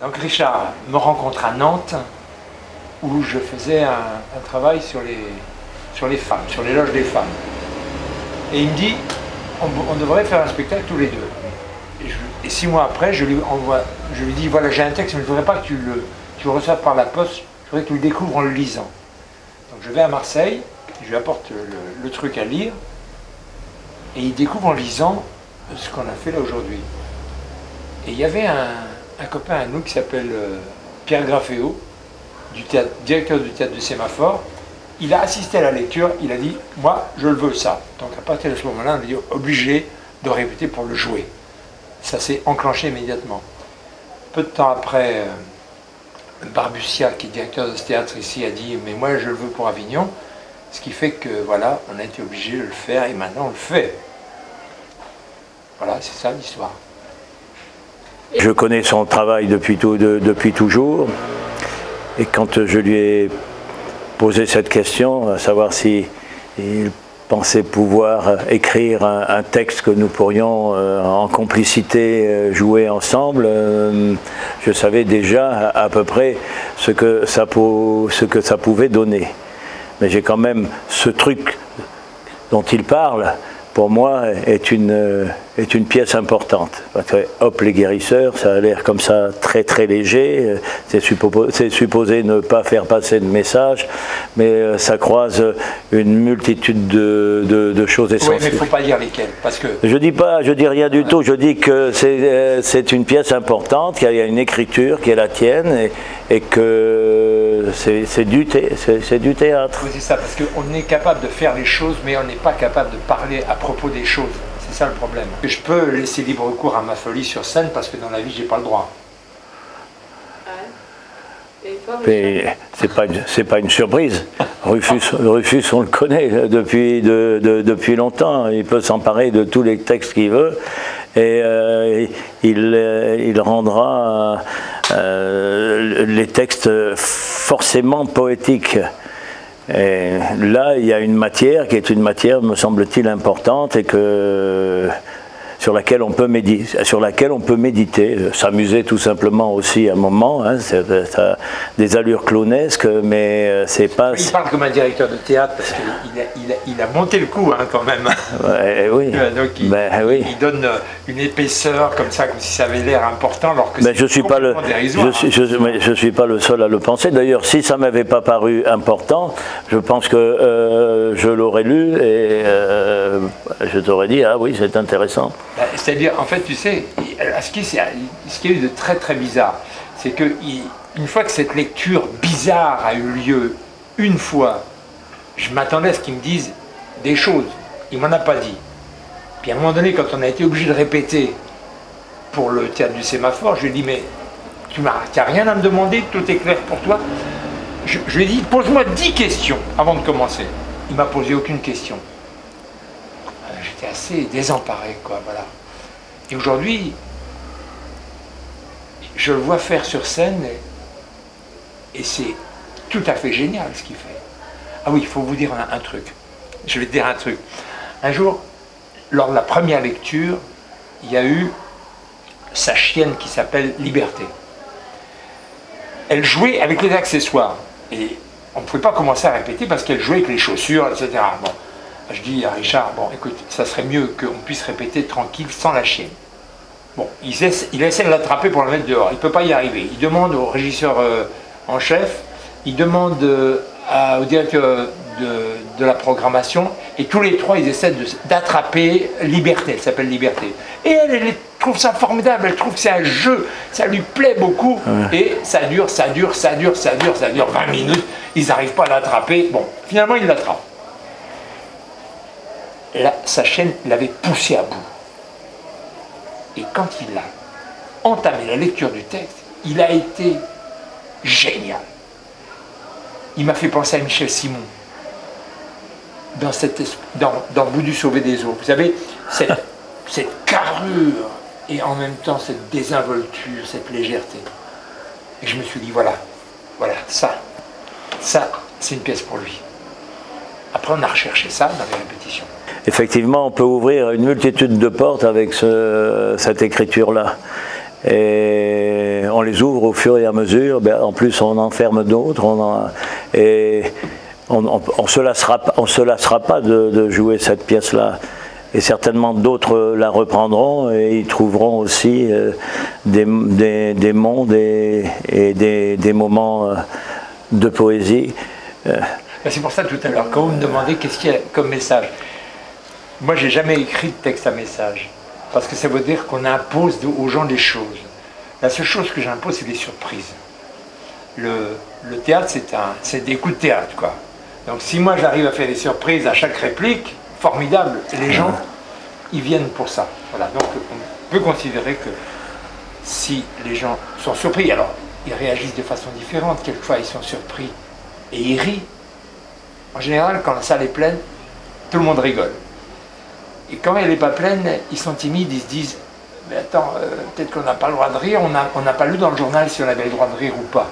Donc Richard me rencontre à Nantes, où je faisais un travail sur les femmes, sur les loges des femmes. Et il me dit, on devrait faire un spectacle tous les deux. Et 6 mois après, je lui dis, voilà, j'ai un texte, mais je ne voudrais pas que tu le reçoives par la poste, je voudrais que tu le découvres en le lisant. Donc je vais à Marseille, je lui apporte le truc à lire, et il découvre en lisant ce qu'on a fait là aujourd'hui. Et il y avait un copain à nous qui s'appelle Pierre Grafféo, directeur du théâtre du Sémaphore. Il a assisté à la lecture, il a dit « moi je le veux ça ». Donc à partir de ce moment-là, on est obligé de répéter pour le jouer. Ça s'est enclenché immédiatement. Peu de temps après, Barbutia, qui est directeur de ce théâtre ici, a dit « mais moi je le veux pour Avignon ». Ce qui fait que voilà, on a été obligé de le faire et maintenant on le fait. Voilà, c'est ça l'histoire. Je connais son travail depuis toujours. Et quand je lui ai posé cette question, à savoir si il pensait pouvoir écrire un texte que nous pourrions en complicité jouer ensemble, je savais déjà à peu près ce que ça pouvait donner. Mais j'ai quand même ce truc dont il parle, pour moi, est une pièce importante. Parce que hop, les guérisseurs, ça a l'air comme ça très très léger, c'est supposé ne pas faire passer de message, mais ça croise une multitude de choses essentielles. Oui, mais il ne faut pas dire lesquelles, parce que... Je dis rien du tout, je dis que c'est une pièce importante, qu'il y a une écriture qui est la tienne, et que c'est du théâtre. Oui, c'est ça, parce qu'on est capable de faire les choses, mais on n'est pas capable de parler à propos des choses. C'est ça le problème. Je peux laisser libre cours à ma folie sur scène, parce que dans la vie, j'ai pas le droit. Mais c'est pas une surprise. Rufus, on le connaît depuis longtemps. Il peut s'emparer de tous les textes qu'il veut, et il rendra les textes forcément poétiques. Et là, il y a une matière qui est une matière, me semble-t-il, importante, et sur laquelle on peut méditer, s'amuser tout simplement aussi à un moment. Hein, ça a des allures clownesques, mais c'est pas... Il parle comme un directeur de théâtre, parce qu'il a monté le coup hein, quand même. Ouais, oui. Donc il donne une épaisseur comme ça, comme si ça avait l'air important, alors que c'est complètement dérisoire. Je suis pas le seul à le penser. D'ailleurs, si ça m'avait pas paru important, je pense que je l'aurais lu et je t'aurais dit, ah oui, c'est intéressant. C'est-à-dire, en fait, tu sais, ce qui a eu de très très bizarre, c'est que une fois que cette lecture bizarre a eu lieu, une fois, je m'attendais à ce qu'il me dise des choses. Il m'en a pas dit. Puis à un moment donné, quand on a été obligé de répéter pour le théâtre du Sémaphore, je lui ai dit, mais tu n'as rien à me demander, tout est clair pour toi. Je lui ai dit, pose-moi 10 questions avant de commencer. Il m'a posé aucune question. J'étais assez désemparé, quoi, voilà. Et aujourd'hui, je le vois faire sur scène, et c'est tout à fait génial ce qu'il fait. Ah oui, il faut vous dire un truc. Je vais te dire un truc. Un jour, lors de la première lecture, il y a eu sa chienne qui s'appelle Liberté. Elle jouait avec les accessoires. Et on ne pouvait pas commencer à répéter parce qu'elle jouait avec les chaussures, etc. Bon. Je dis à Richard, bon écoute, ça serait mieux qu'on puisse répéter tranquille sans la chienne. Bon, il essaie de l'attraper pour la mettre dehors, il ne peut pas y arriver. Il demande au régisseur en chef, il demande au directeur de la programmation, et tous les trois ils essaient d'attraper Liberté, elle s'appelle Liberté. Et elle trouve ça formidable, elle trouve que c'est un jeu, ça lui plaît beaucoup, et ça dure 20 minutes, ils n'arrivent pas à l'attraper, bon, finalement ils l'attrapent. Sa chaîne l'avait poussé à bout. Et quand il a entamé la lecture du texte, il a été génial. Il m'a fait penser à Michel Simon, dans Boudu sauvé des eaux. Vous savez, cette carrure et en même temps cette désinvolture, cette légèreté. Et je me suis dit, voilà, ça c'est une pièce pour lui. Après, on a recherché ça dans les répétitions. Effectivement, on peut ouvrir une multitude de portes avec cette écriture-là. Et on les ouvre au fur et à mesure. En plus, on en ferme d'autres. Et on ne se lassera pas de jouer cette pièce-là. Et certainement d'autres la reprendront et ils trouveront aussi des mondes et des moments de poésie. C'est pour ça tout à l'heure, quand vous me demandez qu'est-ce qu'il y a comme message, moi j'ai jamais écrit de texte à message, parce que ça veut dire qu'on impose aux gens des choses. La seule chose que j'impose, c'est des surprises. Le théâtre, c'est des coups de théâtre, quoi. Donc si moi j'arrive à faire des surprises à chaque réplique, formidable, et les gens, ils viennent pour ça. Voilà, donc on peut considérer que si les gens sont surpris, alors ils réagissent de façon différente, quelquefois ils sont surpris et ils rient. En général, quand la salle est pleine, tout le monde rigole. Et quand elle n'est pas pleine, ils sont timides, ils se disent « Mais attends, peut-être qu'on n'a pas le droit de rire, on n'a pas lu dans le journal si on avait le droit de rire ou pas. »